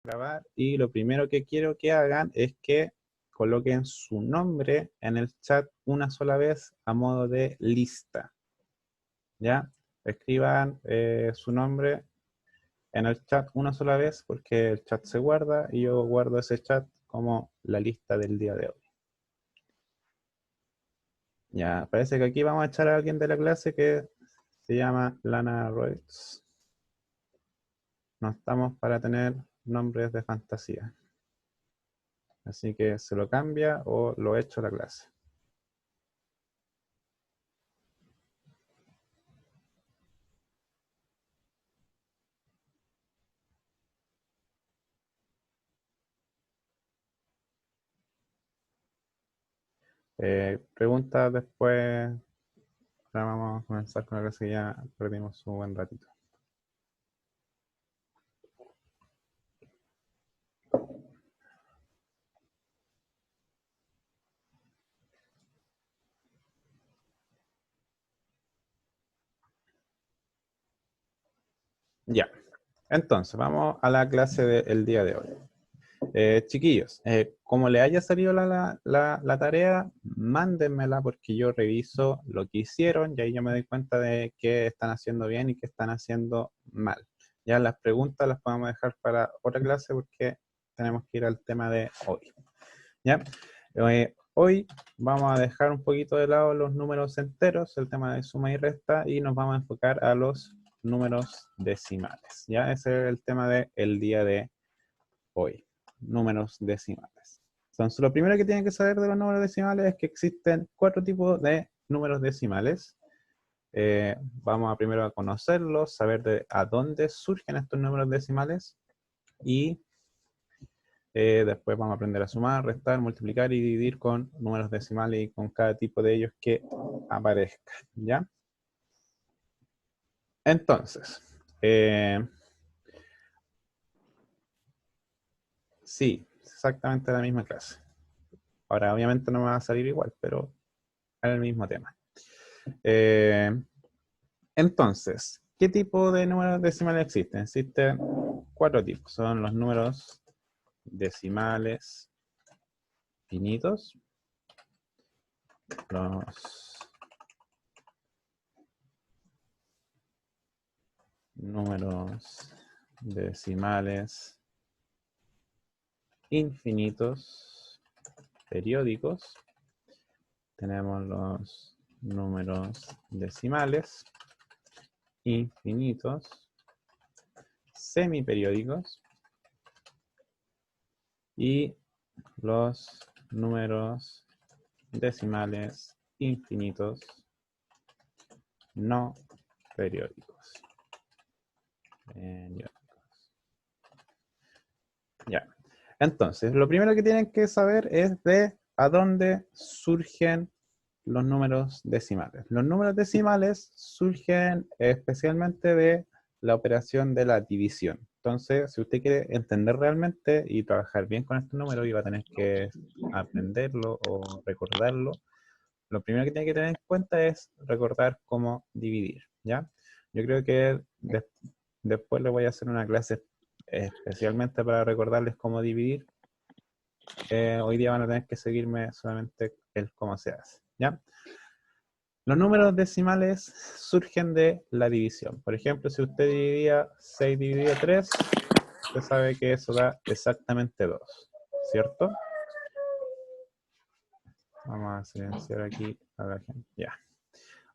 Grabar y lo primero que quiero que hagan es que coloquen su nombre en el chat una sola vez a modo de lista. ¿Ya? Escriban su nombre en el chat una sola vez porque el chat se guarda y yo guardo ese chat como la lista del día de hoy. Ya, parece que aquí vamos a echar a alguien de la clase que se llama Lana Royce. No estamos para tener nombres de fantasía. Así que se lo cambia o lo echo a la clase. Preguntas después. Ahora vamos a comenzar con la clase que ya perdimos un buen ratito. Ya, entonces vamos a la clase del día de hoy. Chiquillos, como le haya salido la tarea, mándenmela porque yo reviso lo que hicieron y ahí yo me doy cuenta de qué están haciendo bien y qué están haciendo mal. Ya las preguntas las podemos dejar para otra clase porque tenemos que ir al tema de hoy. ¿Ya? Hoy vamos a dejar un poquito de lado los números enteros, el tema de suma y resta, y nos vamos a enfocar a los números decimales. ¿Ya? Ese es el tema del día de hoy, números decimales. Entonces, lo primero que tienen que saber de los números decimales es que existen 4 tipos de números decimales. Vamos a primero a conocerlos, saber a dónde surgen estos números decimales y después vamos a aprender a sumar, restar, multiplicar y dividir con números decimales y con cada tipo de ellos que aparezca, ¿ya? Entonces, sí, exactamente la misma clase. Ahora, obviamente no me va a salir igual, pero es el mismo tema. Entonces, ¿qué tipo de números decimales existen? Existen 4 tipos. Son los números decimales finitos, los números decimales infinitos periódicos, tenemos los números decimales infinitos semiperiódicos y los números decimales infinitos no periódicos. Ya. Entonces, lo primero que tienen que saber es de a dónde surgen los números decimales. Los números decimales surgen especialmente de la operación de la división. Entonces, si usted quiere entender realmente y trabajar bien con estos números, y va a tener que aprenderlo o recordarlo, lo primero que tiene que tener en cuenta es recordar cómo dividir, ¿ya? Yo creo que después le voy a hacer una clase especialmente para recordarles cómo dividir. Hoy día van a tener que seguirme solamente el cómo se hace, ¿ya? Los números decimales surgen de la división. Por ejemplo, si usted dividía 6 dividido 3, usted sabe que eso da exactamente 2, ¿cierto? Vamos a silenciar aquí a la gente. Ya.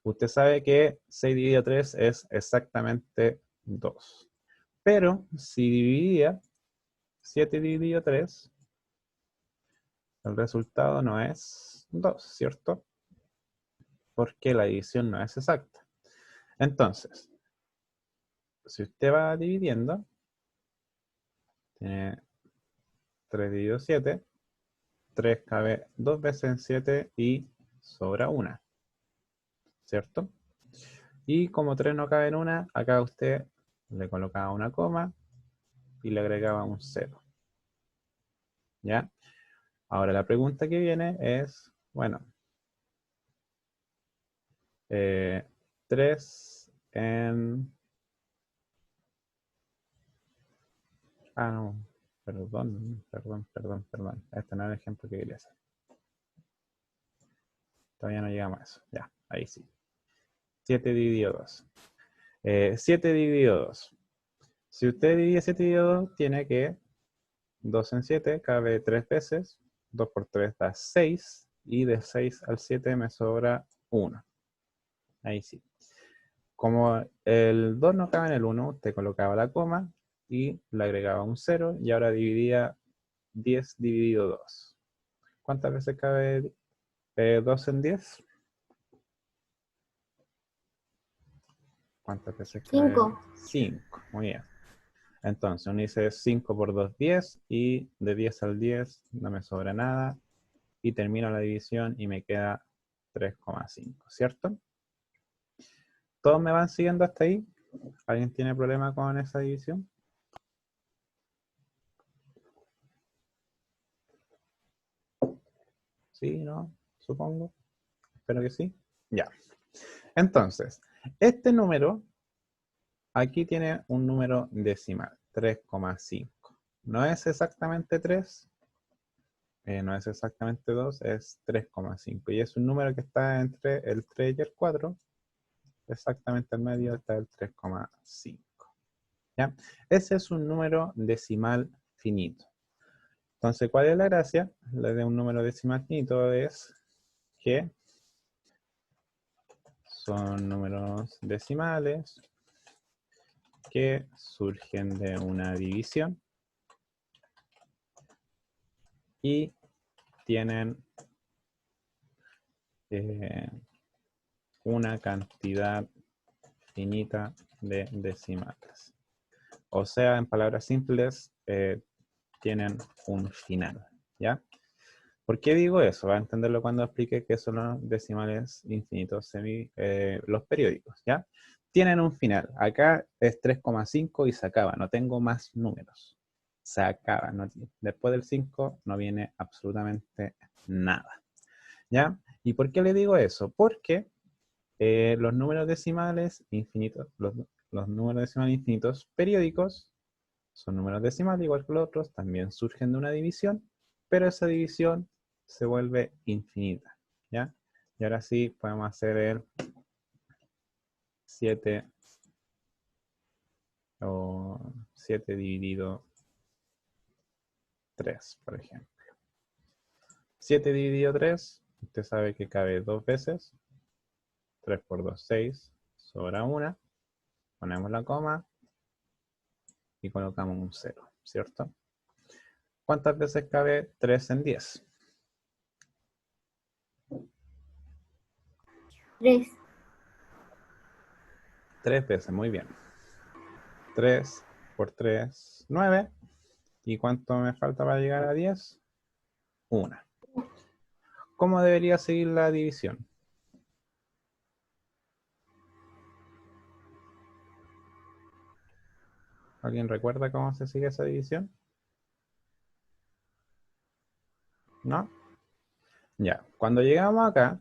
Usted sabe que 6 dividido 3 es exactamente 2. Pero si dividía 7 dividido 3, el resultado no es 2, ¿cierto? Porque la división no es exacta. Entonces, si usted va dividiendo, tiene 3 dividido 7, 3 cabe 2 veces en 7 y sobra 1, ¿cierto? Y como 3 no cabe en una, acá usted le colocaba una coma y le agregaba un 0. ¿Ya? Ahora la pregunta que viene es, bueno, 3 en... Ah, no. Perdón. Este no es el ejemplo que quería hacer. Todavía no llegamos a eso. Ya, ahí sí. 7 dividido 2. 7 dividido 2. Si usted divide 7 dividido 2, tiene que 2 en 7 cabe 3 veces. 2 por 3 da 6. Y de 6 al 7 me sobra 1. Ahí sí. Como el 2 no cabe en el 1, usted colocaba la coma y le agregaba un 0 y ahora dividía 10 dividido 2. ¿Cuántas veces cabe 2 en 10? ¿Cuántas veces cabe? 5. 5. Muy bien. Entonces, uno dice 5 por 2, 10. Y de 10 al 10 no me sobra nada. Y termino la división y me queda 3,5. ¿Cierto? ¿Todos me van siguiendo hasta ahí? ¿Alguien tiene problema con esa división? ¿Sí? ¿No? Supongo. Espero que sí. Ya. Entonces, este número, aquí tiene un número decimal, 3,5. No es exactamente 3, no es exactamente 2, es 3,5. Y es un número que está entre el 3 y el 4. Exactamente al medio está el 3,5. ¿Ya? Ese es un número decimal finito. Entonces, ¿cuál es la gracia? La de un número decimal finito es que son números decimales que surgen de una división y tienen una cantidad finita de decimales. O sea, en palabras simples, tienen un final, ¿ya? ¿Por qué digo eso? Va a entenderlo cuando explique qué son los decimales infinitos los periódicos, ¿ya? Tienen un final. Acá es 3,5 y se acaba. No tengo más números. Se acaba. Después del 5 no viene absolutamente nada, ¿ya? ¿Y por qué le digo eso? Porque los números decimales infinitos, los números decimales infinitos periódicos son números decimales igual que los otros, también surgen de una división, pero esa división se vuelve infinita, ¿ya? Y ahora sí podemos hacer el 7 o 7 dividido 3, por ejemplo. 7 dividido 3, usted sabe que cabe 2 veces. 3 por 2, 6, sobra 1. Ponemos la coma y colocamos un 0, ¿cierto? ¿Cuántas veces cabe 3 en 10? 3. 3 veces, muy bien. 3 por 3, 9. ¿Y cuánto me falta para llegar a 10? 1. ¿Cómo debería seguir la división? ¿Alguien recuerda cómo se sigue esa división? ¿No? Ya, cuando llegamos acá,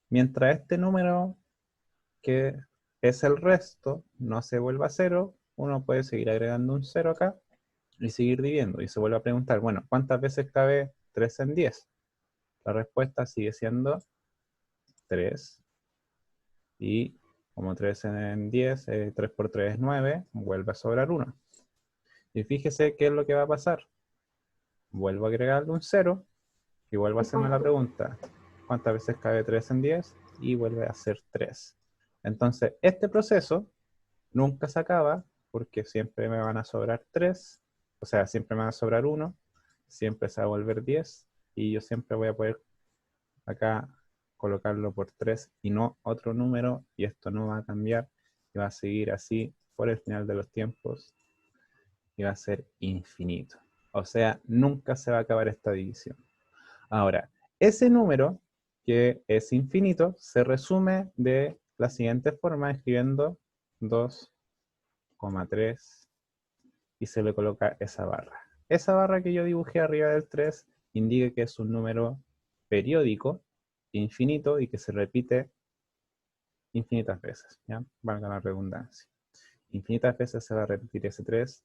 mientras este número que es el resto no se vuelva a 0, uno puede seguir agregando un 0 acá y seguir dividiendo. Y se vuelve a preguntar, bueno, ¿cuántas veces cabe 3 en 10? La respuesta sigue siendo 3. Y como 3 en 10, 3 por 3 es 9, vuelve a sobrar 1. Y fíjese qué es lo que va a pasar. Vuelvo a agregarle un 0 y vuelvo a hacerme la pregunta. ¿Cuántas veces cabe 3 en 10? Y vuelve a ser 3. Entonces, este proceso nunca se acaba porque siempre me van a sobrar 3. O sea, siempre me va a sobrar 1. Siempre se va a volver 10. Y yo siempre voy a poder acá colocarlo por 3 y no otro número. Y esto no va a cambiar. Y va a seguir así por el final de los tiempos. Y va a ser infinito. O sea, nunca se va a acabar esta división. Ahora, ese número que es infinito se resume de la siguiente forma, escribiendo 2,3 y se le coloca esa barra. Esa barra que yo dibujé arriba del 3 indica que es un número periódico, infinito y que se repite infinitas veces, ¿ya? Valga la redundancia. Infinitas veces se va a repetir ese 3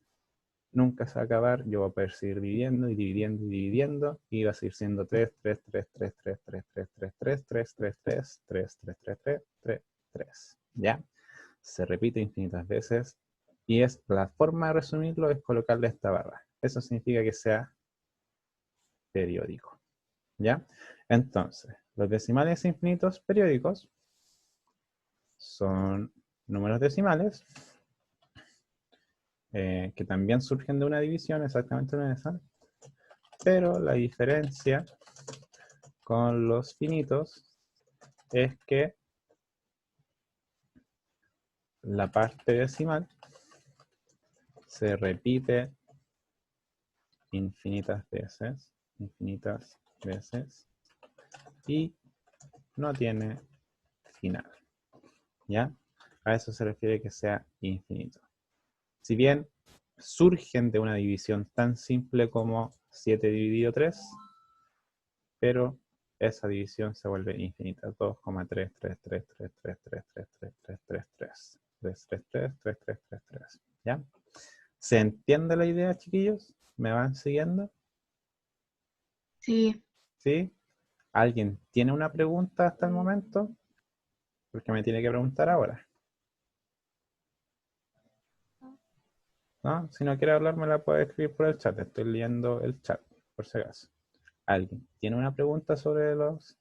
nunca se va a acabar, yo voy a poder seguir dividiendo y dividiendo y dividiendo, y va a seguir siendo 3, 3, 3, 3, 3, 3, 3, 3, 3, 3, 3, 3, 3, 3, 3, 3, 3, 3, ¿ya? Se repite infinitas veces, y es la forma de resumirlo es colocarle esta barra. Eso significa que sea periódico, ¿ya? Entonces, los decimales infinitos periódicos son números decimales que también surgen de una división, exactamente una de esas, pero la diferencia con los finitos es que la parte decimal se repite infinitas veces, y no tiene final, ¿ya? A eso se refiere que sea infinito. Si bien surgen de una división tan simple como 7 dividido 3, pero esa división se vuelve infinita. 2,33333333333333333. ¿Ya? ¿Se entiende la idea, chiquillos? ¿Me van siguiendo? Sí, ¿Sí? ¿Alguien tiene una pregunta hasta el momento? Porque me tiene que preguntar ahora. ¿No? Si no quiere hablar, me la puede escribir por el chat. Estoy leyendo el chat, por si acaso. ¿Alguien tiene una pregunta sobre los...?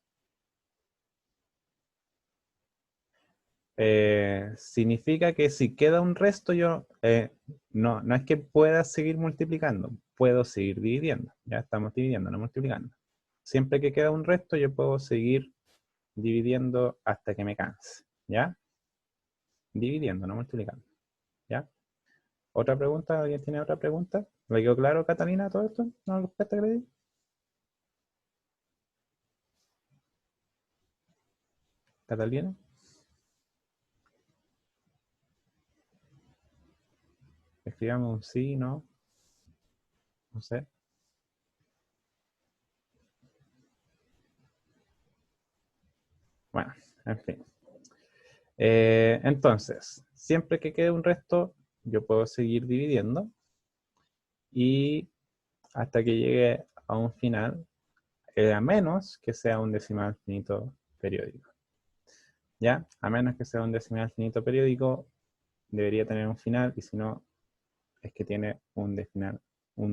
Significa que si queda un resto, yo no es que pueda seguir multiplicando, puedo seguir dividiendo. Ya estamos dividiendo, no multiplicando. Siempre que queda un resto, yo puedo seguir dividiendo hasta que me canse. ¿Ya? Dividiendo, no multiplicando. ¿Ya? ¿Otra pregunta? ¿Alguien tiene otra pregunta? ¿Le quedó claro, Catalina, todo esto? ¿No lo respuesta que le di? ¿Catalina? Escribamos un sí, no, no sé. Bueno, en fin. Entonces, siempre que quede un resto, yo puedo seguir dividiendo y hasta que llegue a un final, a menos que sea un decimal finito periódico. ¿Ya? A menos que sea un decimal finito periódico, debería tener un final, y si no, es que tiene un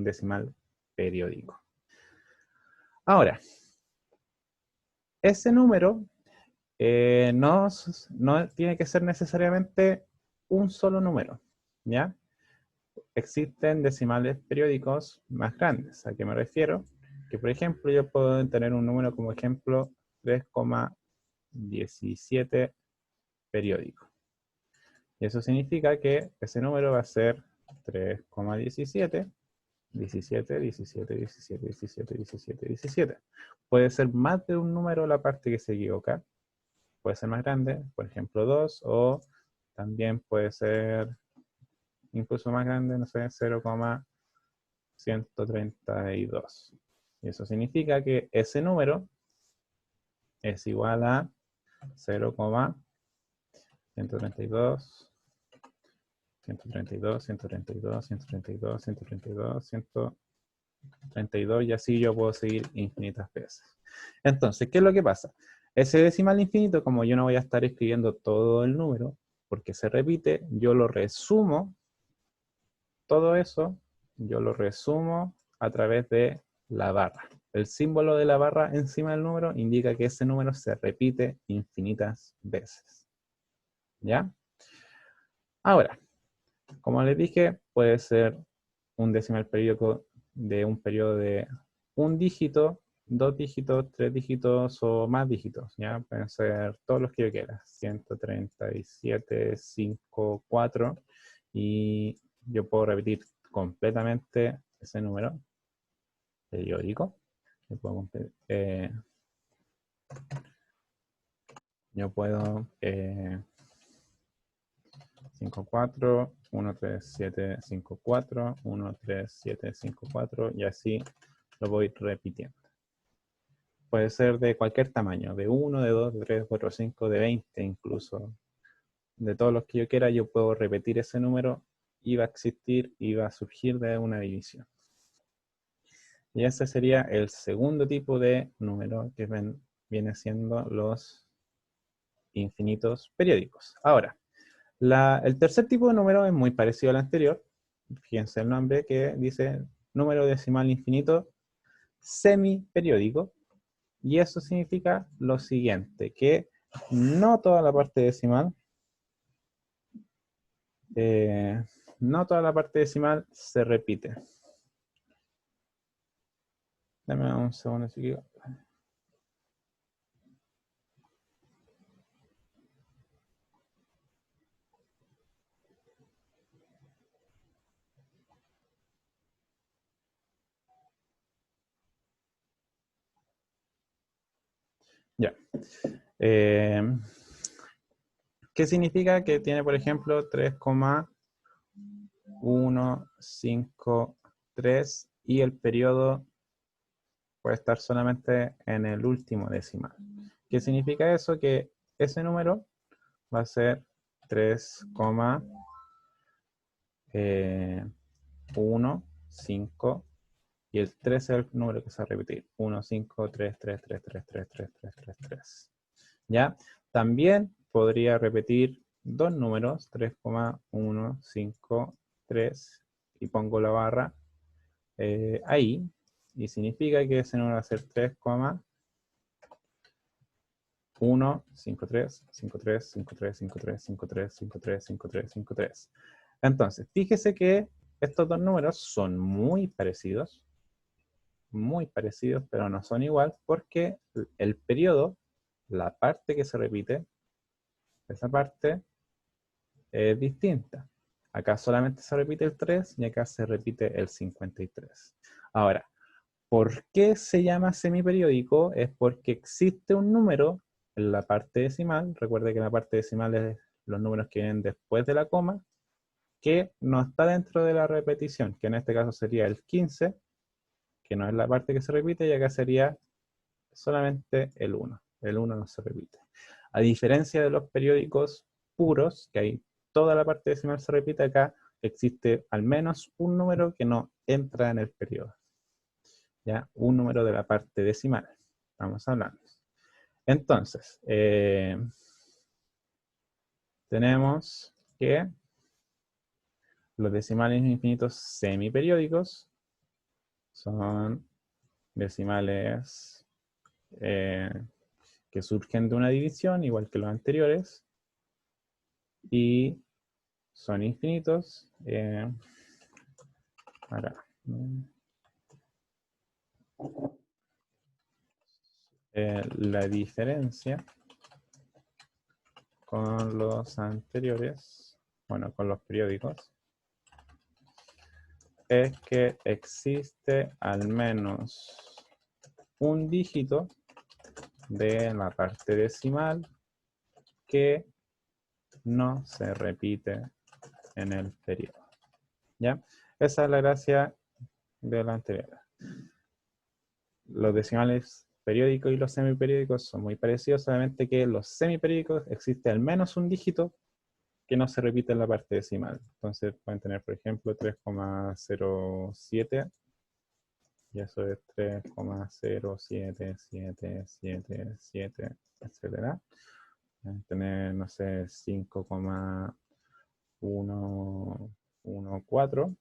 decimal periódico. Ahora, ese número no tiene que ser necesariamente un solo número, ¿ya? Existen decimales periódicos más grandes. ¿A qué me refiero? Que por ejemplo yo puedo tener un número como ejemplo 3,17 periódico. Y eso significa que ese número va a ser 3,17, 17, 17, 17, 17, 17, 17. Puede ser más de un número la parte que se equivoca. Puede ser más grande, por ejemplo 2, o también puede ser incluso más grande, no sé, 0,132. Y eso significa que ese número es igual a 0,132, 132, 132, 132, 132, 132, y así yo puedo seguir infinitas veces. Entonces, ¿qué es lo que pasa? Ese decimal infinito, como yo no voy a estar escribiendo todo el número, porque se repite, yo lo resumo, todo eso, yo lo resumo a través de la barra. El símbolo de la barra encima del número indica que ese número se repite infinitas veces. ¿Ya? Ahora, como les dije, puede ser un decimal periódico de un periodo de un dígito, dos dígitos, tres dígitos o más dígitos. ¿Ya? Pueden ser todos los que yo quiera. 137, 5, 4. Y yo puedo repetir completamente ese número periódico. Yo puedo 5, 4, 1, 3, 7, 5, 4, 1, 3, 7, 5, 4, y así lo voy repitiendo. Puede ser de cualquier tamaño, de 1, de 2, de 3, 4, 5, de 20 incluso. De todos los que yo quiera, yo puedo repetir ese número iba a existir, iba a surgir de una división. Y ese sería el segundo tipo de número que viene siendo los infinitos periódicos. Ahora, el tercer tipo de número es muy parecido al anterior. Fíjense el nombre que dice número decimal infinito semiperiódico. Y eso significa lo siguiente, que no toda la parte decimal, no toda la parte decimal se repite. Dame un segundo, chiquillo. Ya. ¿Qué significa? Que tiene, por ejemplo, 3,153 y el periodo puede estar solamente en el último decimal. ¿Qué significa eso? Que ese número va a ser 3,153 y el 3 es el número que se va a repetir. 1, 5, 3, 3, 3, 3, 3, 3, 3, 3, 3. ¿Ya? También podría repetir dos números, 3,153, y pongo la barra ahí, y significa que ese número va a ser 3,153, 53, 53, 53, 53, 53, 53, 53. Entonces, fíjese que estos dos números son muy parecidos, pero no son igual, porque el periodo, la parte que se repite, esa parte es distinta. Acá solamente se repite el 3 y acá se repite el 53. Ahora, ¿por qué se llama semiperiódico? Es porque existe un número en la parte decimal. Recuerde que la parte decimal es los números que vienen después de la coma, que no está dentro de la repetición, que en este caso sería el 15, que no es la parte que se repite, y acá sería solamente el 1. El 1 no se repite. A diferencia de los periódicos puros, que hay toda la parte decimal se repite, acá existe al menos un número que no entra en el periodo. ¿Ya? Un número de la parte decimal. Estamos hablando. Entonces, tenemos que los decimales infinitos semiperiódicos son decimales que surgen de una división, igual que los anteriores, y son infinitos. La diferencia con los anteriores, bueno, con los periódicos, es que existe al menos un dígito de la parte decimal que no se repite en el periodo. ¿Ya? Esa es la gracia de la anterior. Los decimales periódicos y los semiperiódicos son muy parecidos, solamente que los semiperiódicos existe al menos un dígito que no se repite en la parte decimal. Entonces pueden tener, por ejemplo, 3,07, y eso es 3,077777, etc. Pueden tener, no sé, 5,114,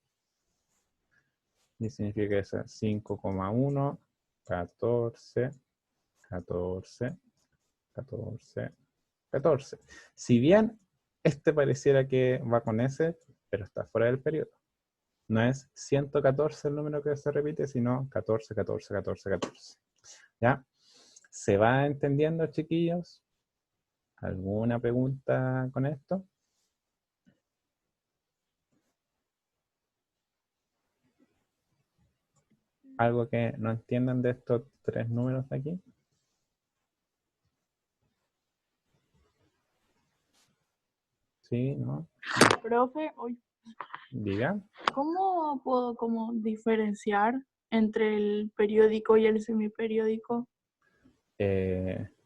y significa que es 5,1, 14, 14, 14, 14. Si bien este pareciera que va con ese, pero está fuera del periodo. No es 114 el número que se repite, sino 14, 14, 14, 14. ¿Ya? ¿Se va entendiendo, chiquillos? ¿Alguna pregunta con esto? ¿Algo que no entiendan de estos tres números de aquí? ¿Sí? ¿No? Profe, hoy, Diga. ¿cómo puedo diferenciar entre el periódico y el semiperiódico?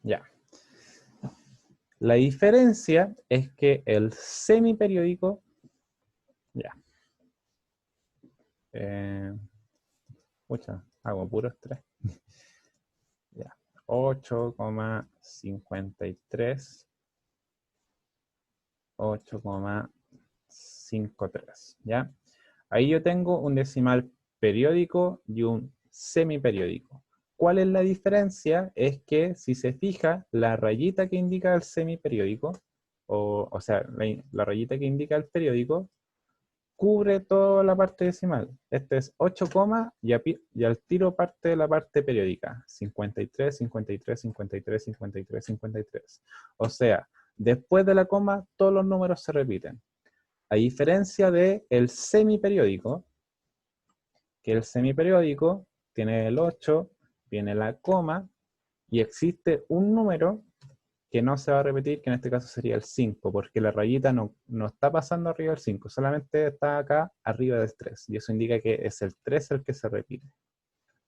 Ya. La diferencia es que el semiperiódico, ya, Pucha, hago puros 3. Ya. 8,53. 8,53. ¿Ya? Ahí yo tengo un decimal periódico y un semiperiódico. ¿Cuál es la diferencia? Es que si se fija, la rayita que indica el semiperiódico, o sea, la rayita que indica el periódico, cubre toda la parte decimal. Este es 8, y al tiro parte de la parte periódica. 53, 53, 53, 53, 53. O sea, después de la coma, todos los números se repiten. A diferencia del semiperiódico, que el semiperiódico tiene el 8, viene la coma, y existe un número que no se va a repetir, que en este caso sería el 5, porque la rayita no está pasando arriba del 5, solamente está acá arriba del 3, y eso indica que es el 3 el que se repite.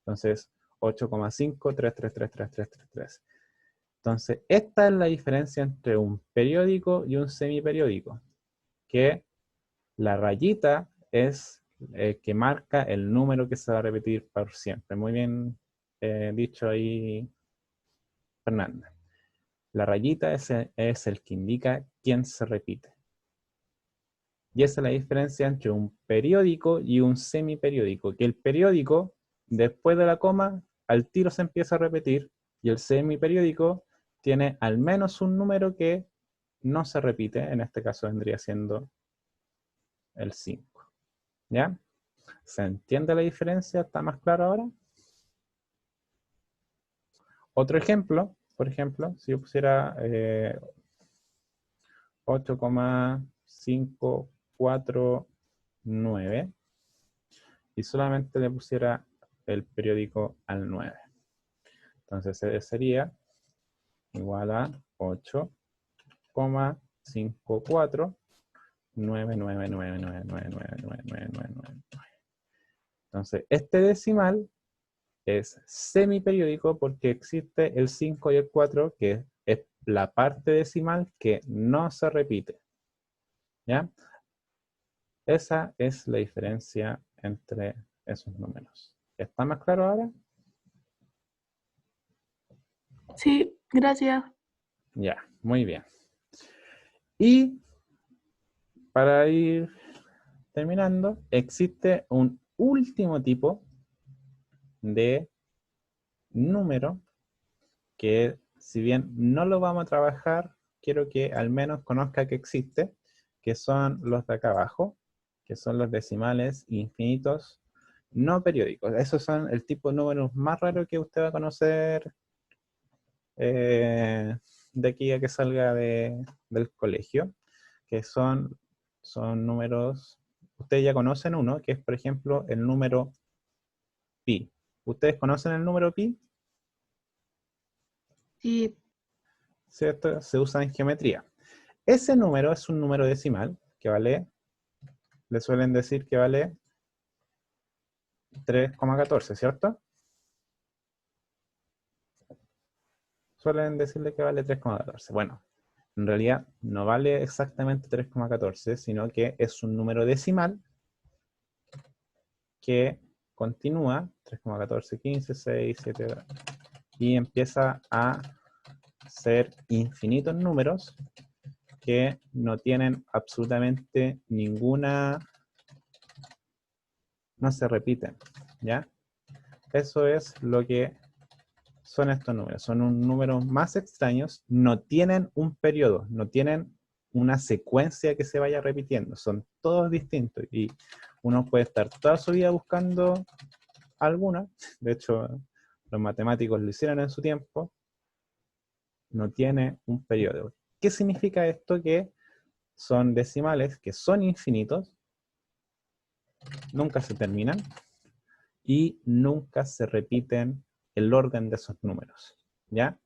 Entonces, 8,5, 3, 3, 3, 3, 3, 3, 3. Entonces, esta es la diferencia entre un periódico y un semiperiódico, que la rayita es que marca el número que se va a repetir por siempre. Muy bien dicho ahí, Fernanda. La rayita es el que indica quién se repite. Y esa es la diferencia entre un periódico y un semiperiódico. Que el periódico, después de la coma, al tiro se empieza a repetir, y el semiperiódico tiene al menos un número que no se repite. En este caso vendría siendo el 5. ¿Ya? ¿Se entiende la diferencia? ¿Está más claro ahora? Otro ejemplo, por ejemplo, si yo pusiera 8,549 y solamente le pusiera el periódico al 9. Entonces sería igual a 8,549999999999. Entonces, este decimal es semiperiódico porque existe el 5 y el 4, que es la parte decimal que no se repite. ¿Ya? Esa es la diferencia entre esos números. ¿Está más claro ahora? Sí, gracias. Ya, muy bien. Y para ir terminando, existe un último tipo de número que, si bien no lo vamos a trabajar, quiero que al menos conozca que existe, que son los de acá abajo, que son los decimales infinitos no periódicos. Esos son el tipo de números más raro que usted va a conocer de aquí a que salga del colegio, que son números, ustedes ya conocen uno, que es por ejemplo el número pi. ¿Ustedes conocen el número pi? Sí, ¿Cierto? Se usa en geometría. Ese número es un número decimal que vale, le suelen decir que vale 3,14, ¿cierto? Suelen decirle que vale 3,14. Bueno, en realidad no vale exactamente 3,14, sino que es un número decimal que continúa 3,14, 15, 6, 7, y empieza a ser infinitos números que no tienen absolutamente ninguna, no se repiten, ¿ya? Eso es lo que son estos números. Son un número más extraños, no tienen un periodo, no tienen una secuencia que se vaya repitiendo, son todos distintos y uno puede estar toda su vida buscando alguna, de hecho los matemáticos lo hicieron en su tiempo, no tiene un periodo. ¿Qué significa esto? Que son decimales que son infinitos, nunca se terminan y nunca se repiten el orden de esos números, ¿ya?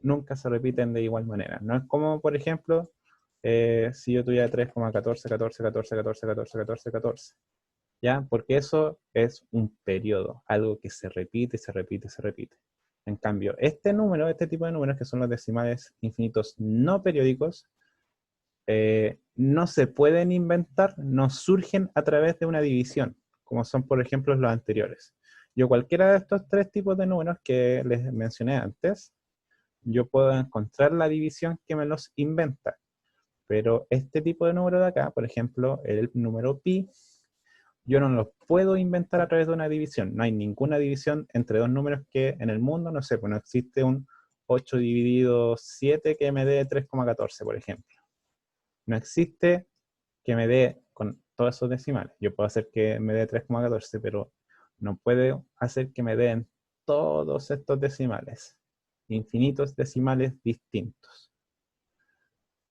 Nunca se repiten de igual manera. No es como, por ejemplo, si yo tuviera 3,14, 14, 14, 14, 14, 14, 14, ¿ya? Porque eso es un periodo, algo que se repite, se repite, se repite. En cambio, este tipo de números, que son los decimales infinitos no periódicos, no se pueden inventar, no surgen a través de una división, como son, por ejemplo, los anteriores. Yo cualquiera de estos tres tipos de números que les mencioné antes, yo puedo encontrar la división que me los inventa. Pero este tipo de número de acá, por ejemplo, el número pi, yo no lo puedo inventar a través de una división. No hay ninguna división entre dos números que en el mundo, no sé, pues no existe un 8 dividido 7 que me dé 3,14, por ejemplo. No existe que me dé con todos esos decimales. Yo puedo hacer que me dé 3,14, pero no puedo hacer que me den todos estos decimales. Infinitos decimales distintos.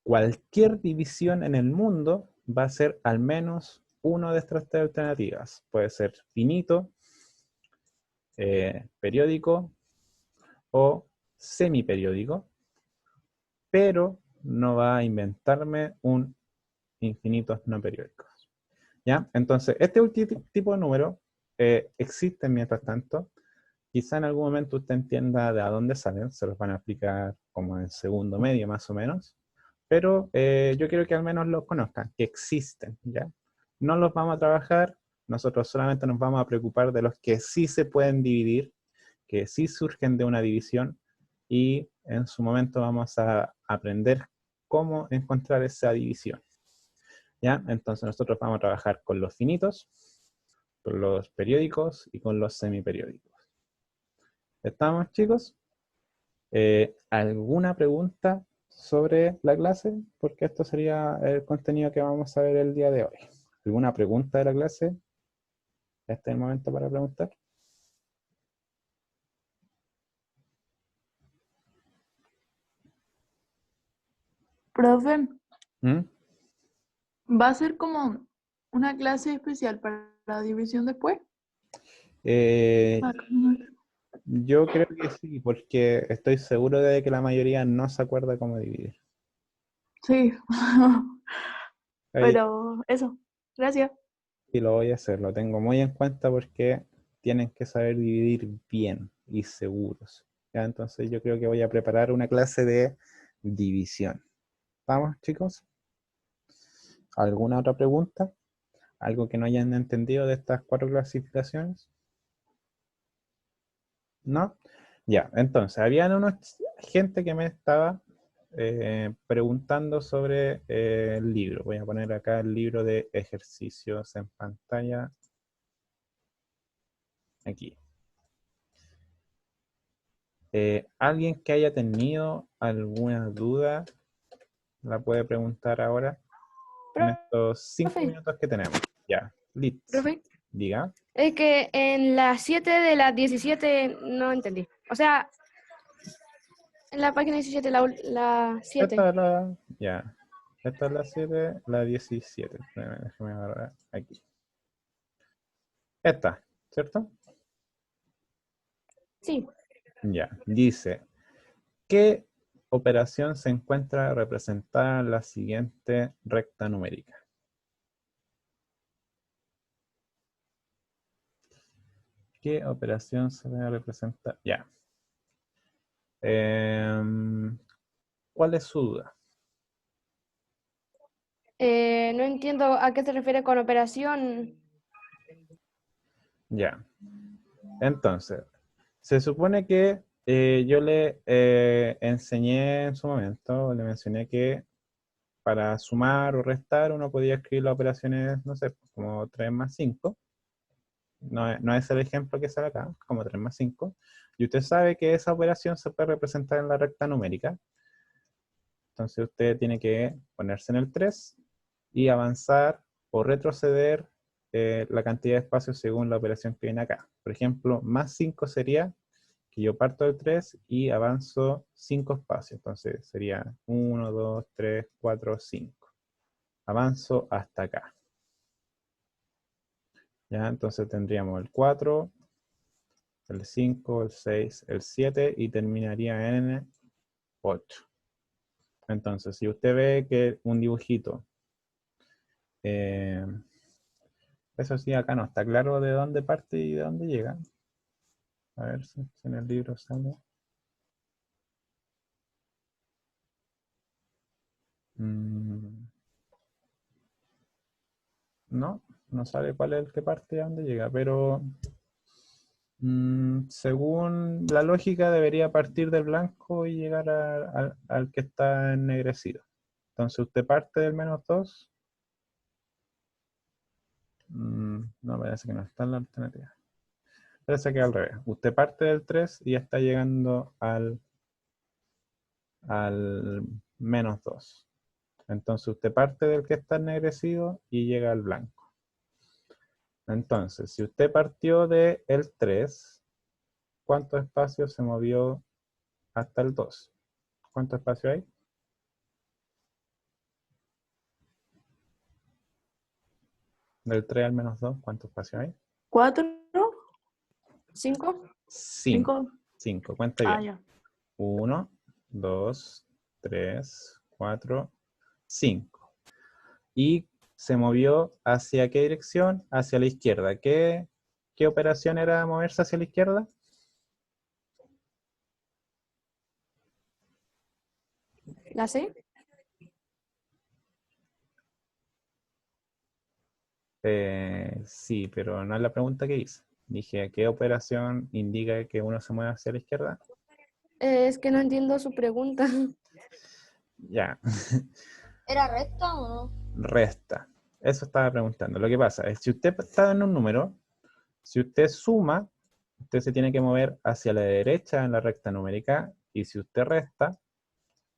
Cualquier división en el mundo va a ser al menos una de estas tres alternativas. Puede ser finito, periódico o semiperiódico, pero no va a inventarme un infinitos no periódicos. ¿Ya? Entonces, este último tipo de número existe mientras tanto. Quizá en algún momento usted entienda de a dónde salen, se los van a explicar como en segundo medio más o menos, pero yo quiero que al menos los conozcan, que existen, ¿ya? No los vamos a trabajar, nosotros solamente nos vamos a preocupar de los que sí se pueden dividir, que sí surgen de una división, y en su momento vamos a aprender cómo encontrar esa división, ¿ya? Entonces nosotros vamos a trabajar con los finitos, con los periódicos y con los semiperiódicos. ¿Estamos, chicos? ¿Alguna pregunta sobre la clase? Porque esto sería el contenido que vamos a ver el día de hoy. ¿Alguna pregunta de la clase? Este es el momento para preguntar. Profe, ¿Mm? ¿va a ser como una clase especial para la división después? Eh, Ah, ¿cómo? yo creo que sí, porque estoy seguro de que la mayoría no se acuerda cómo dividir. Sí, Ahí pero eso, gracias. sí lo voy a hacer, lo tengo muy en cuenta porque tienen que saber dividir bien y seguros. ¿Ya? Entonces yo creo que voy a preparar una clase de división. ¿Vamos, chicos? ¿Alguna otra pregunta? ¿Algo que no hayan entendido de estas cuatro clasificaciones? ¿No? Ya, entonces, había una gente que me estaba preguntando sobre el libro. Voy a poner acá el libro de ejercicios en pantalla. Aquí. ¿Alguien que haya tenido alguna duda la puede preguntar ahora en estos 5 Profe, minutos que tenemos? Ya, listo. profe, Diga. es que en las 7 de las 17 no entendí. O sea, en la página 17, la 7. Esta es la, ya. Esta es la 7, la 17. Déjame agarrar aquí. Esta, ¿cierto? Sí. Ya. Dice, ¿qué operación se encuentra representada en la siguiente recta numérica? ¿Qué operación se ve representada? Ya. ¿Cuál es su duda? No entiendo a qué se refiere con operación. Ya. Entonces, se supone que yo le enseñé en su momento, le mencioné que para sumar o restar uno podía escribir las operaciones, no sé, como 3 más 5. No es el ejemplo que sale acá, como 3 más 5. Y usted sabe que esa operación se puede representar en la recta numérica. Entonces usted tiene que ponerse en el 3 y avanzar o retroceder la cantidad de espacios según la operación que viene acá. Por ejemplo, más 5 sería que yo parto del 3 y avanzo 5 espacios. Entonces sería 1, 2, 3, 4, 5. Avanzo hasta acá. ¿Ya? Entonces tendríamos el 4, el 5, el 6, el 7 y terminaría en 8. Entonces, si usted ve que un dibujito, eh, eso sí, acá no está claro de dónde parte y de dónde llega. A ver si en el libro sale. Mm, no, no sabe cuál es el que parte y a dónde llega, pero según la lógica debería partir del blanco y llegar al que está ennegrecido. Entonces usted parte del -2. No, parece que no está en la alternativa. Parece que al revés. Usted parte del 3 y está llegando al -2. Entonces usted parte del que está ennegrecido y llega al blanco. Entonces, si usted partió del 3, ¿cuánto espacio se movió hasta el 2? ¿Cuánto espacio hay? Del 3 al -2, ¿cuánto espacio hay? 4, 5. 5. 5, cuenta bien. Ya. 1, 2, 3, 4, 5. Y se movió ¿hacia qué dirección? Hacia la izquierda. ¿Qué operación era moverse hacia la izquierda? ¿La C? Sí, pero no es la pregunta que hice. Dije, ¿qué operación indica que uno se mueve hacia la izquierda? Es que no entiendo su pregunta. Ya, ¿Era recta o no? resta. Eso estaba preguntando. Lo que pasa es, si usted está en un número, si usted suma, usted se tiene que mover hacia la derecha en la recta numérica, y si usted resta,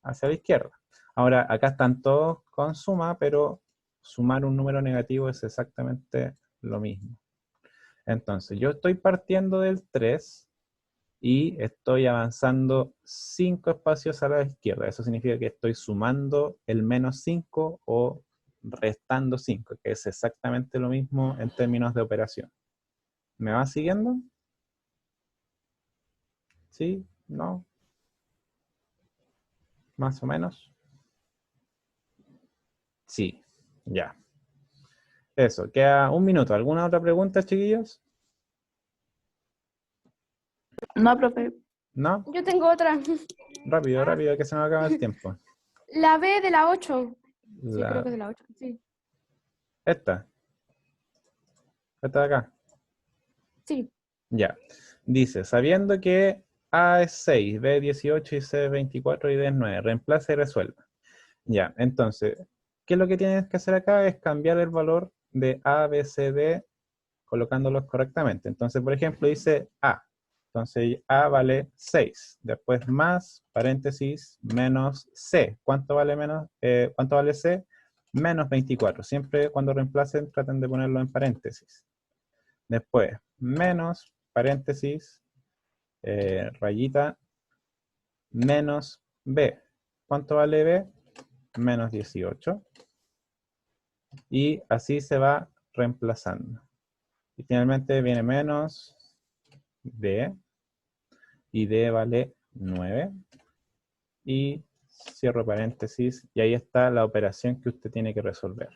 hacia la izquierda. Ahora, acá están todos con suma, pero sumar un número negativo es exactamente lo mismo. Entonces, yo estoy partiendo del 3 y estoy avanzando 5 espacios a la izquierda. Eso significa que estoy sumando el -5 o restando 5, que es exactamente lo mismo en términos de operación. ¿Me va siguiendo? ¿Sí? ¿No? ¿Más o menos? Sí, ya. Eso, queda un minuto. ¿Alguna otra pregunta, chiquillos? No, profe. ¿No? Yo tengo otra. Rápido, rápido, que se nos acaba el tiempo. La B de la 8. Sí, creo que es de La, la 8. Sí. esta de acá. Sí. Ya. Dice, sabiendo que A es 6, B es 18 y C es 24 y D es 9, reemplaza y resuelva. Ya, entonces, ¿qué es lo que tienes que hacer acá? Es cambiar el valor de A, B, C, D, colocándolos correctamente. Entonces, por ejemplo, dice A. Entonces, A vale 6. Después más, paréntesis, menos C. ¿Cuánto vale cuánto vale C? Menos 24. Siempre cuando reemplacen, traten de ponerlo en paréntesis. Después, menos, paréntesis, rayita, menos B. ¿Cuánto vale B? Menos 18. Y así se va reemplazando. Y finalmente viene menos D. Y D vale 9. Y cierro paréntesis. Y ahí está la operación que usted tiene que resolver.